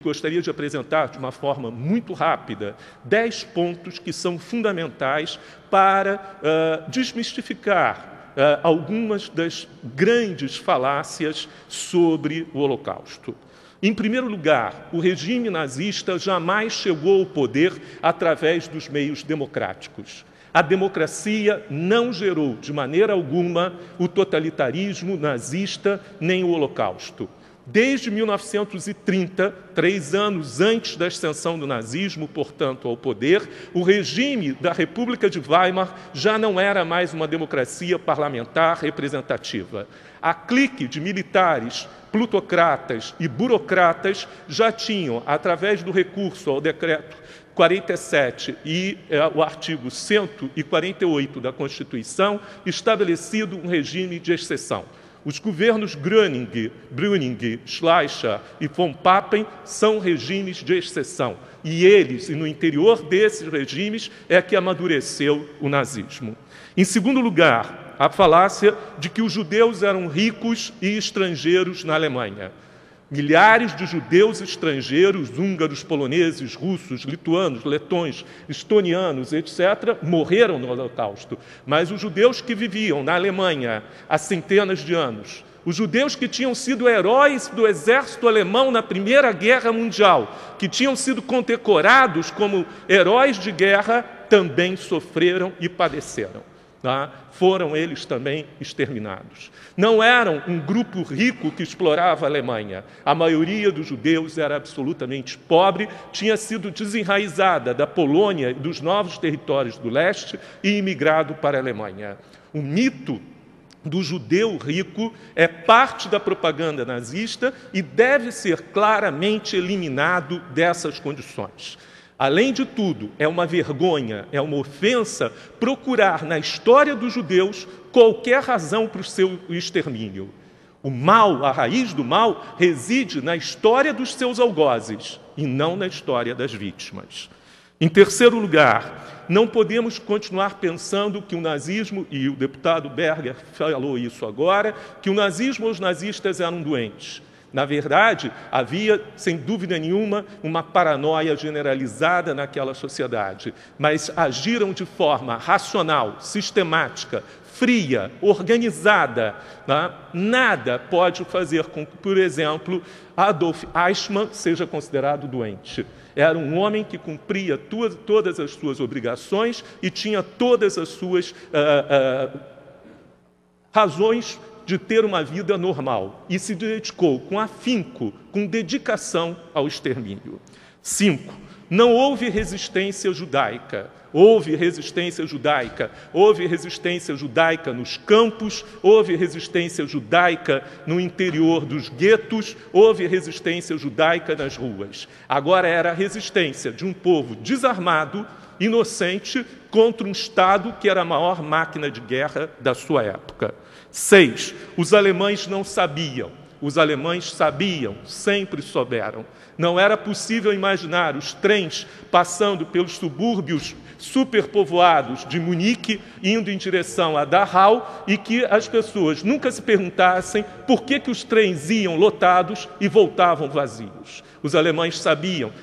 Gostaria de apresentar de uma forma muito rápida 10 pontos que são fundamentais para desmistificar algumas das grandes falácias sobre o Holocausto. Em primeiro lugar, o regime nazista jamais chegou ao poder através dos meios democráticos. A democracia não gerou, de maneira alguma, o totalitarismo nazista nem o Holocausto. Desde 1930, 3 anos antes da ascensão do nazismo, portanto, ao poder, o regime da República de Weimar já não era mais uma democracia parlamentar representativa. A clique de militares, plutocratas e burocratas já tinham, através do recurso ao decreto 47 e o artigo 148 da Constituição, estabelecido um regime de exceção. Os governos Brüning, Schleicher e von Papen são regimes de exceção. E eles, e no interior desses regimes, é que amadureceu o nazismo. Em segundo lugar, a falácia de que os judeus eram ricos e estrangeiros na Alemanha. Milhares de judeus estrangeiros, húngaros, poloneses, russos, lituanos, letões, estonianos, etc., morreram no Holocausto. Mas os judeus que viviam na Alemanha há centenas de anos, os judeus que tinham sido heróis do exército alemão na Primeira Guerra Mundial, que tinham sido condecorados como heróis de guerra, também sofreram e padeceram. Foram eles também exterminados. Não eram um grupo rico que explorava a Alemanha. A maioria dos judeus era absolutamente pobre, tinha sido desenraizada da Polônia e dos novos territórios do leste e imigrado para a Alemanha. O mito do judeu rico é parte da propaganda nazista e deve ser claramente eliminado dessas condições. Além de tudo, é uma vergonha, é uma ofensa procurar na história dos judeus qualquer razão para o seu extermínio. O mal, a raiz do mal, reside na história dos seus algozes e não na história das vítimas. Em terceiro lugar, não podemos continuar pensando que o nazismo, e o deputado Berger falou isso agora, que o nazismo ou os nazistas eram doentes. Na verdade, havia, sem dúvida nenhuma, uma paranoia generalizada naquela sociedade, mas agiram de forma racional, sistemática, fria, organizada. Nada pode fazer com que, por exemplo, Adolf Eichmann seja considerado doente. Era um homem que cumpria todas as suas obrigações e tinha todas as suas razões de ter uma vida normal e se dedicou com afinco, com dedicação ao extermínio. 5. Não houve resistência judaica. Houve resistência judaica. Houve resistência judaica nos campos, houve resistência judaica no interior dos guetos, houve resistência judaica nas ruas. Agora era a resistência de um povo desarmado, inocente, contra um Estado que era a maior máquina de guerra da sua época. 6. Os alemães não sabiam. Os alemães sabiam, sempre souberam. Não era possível imaginar os trens passando pelos subúrbios superpovoados de Munique, indo em direção a Dachau, e que as pessoas nunca se perguntassem por que os trens iam lotados e voltavam vazios. Os alemães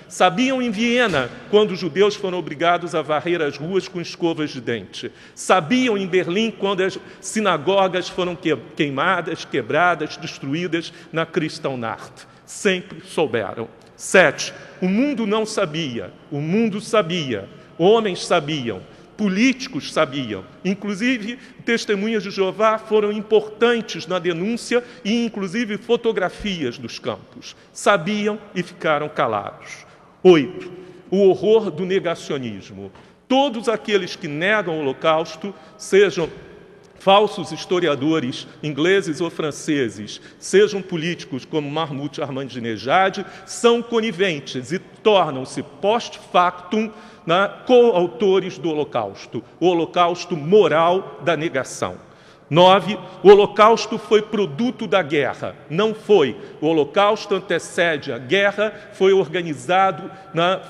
sabiam em Viena, quando os judeus foram obrigados a varrer as ruas com escovas de dente. Sabiam em Berlim, quando as sinagogas foram queimadas, quebradas, destruídas na Kristallnacht. Sempre souberam. 7. O mundo não sabia, o mundo sabia. Homens sabiam, políticos sabiam, inclusive testemunhas de Jeová foram importantes na denúncia e inclusive fotografias dos campos. Sabiam e ficaram calados. 8. O horror do negacionismo. Todos aqueles que negam o Holocausto, sejam falsos historiadores ingleses ou franceses, sejam políticos como Mahmoud Ahmadinejad, são coniventes e tornam-se post-factum coautores do Holocausto, o Holocausto moral da negação. 9. O Holocausto foi produto da guerra. Não foi. O Holocausto antecede a guerra, foi organizado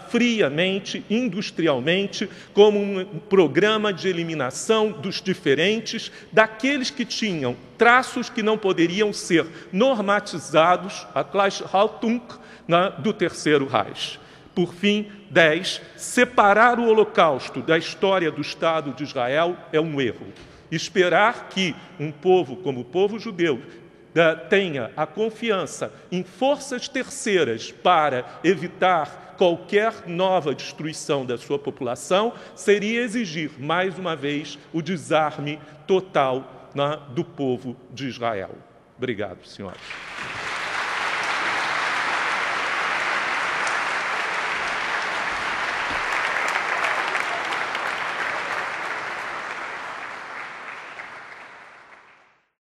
friamente, industrialmente, como um programa de eliminação dos diferentes, daqueles que tinham traços que não poderiam ser normatizados, a Gleichhaltung, do Terceiro Reich. Por fim, 10, separar o Holocausto da história do Estado de Israel é um erro. Esperar que um povo como o povo judeu tenha a confiança em forças terceiras para evitar qualquer nova destruição da sua população seria exigir, mais uma vez, o desarme total do povo de Israel. Obrigado, senhores.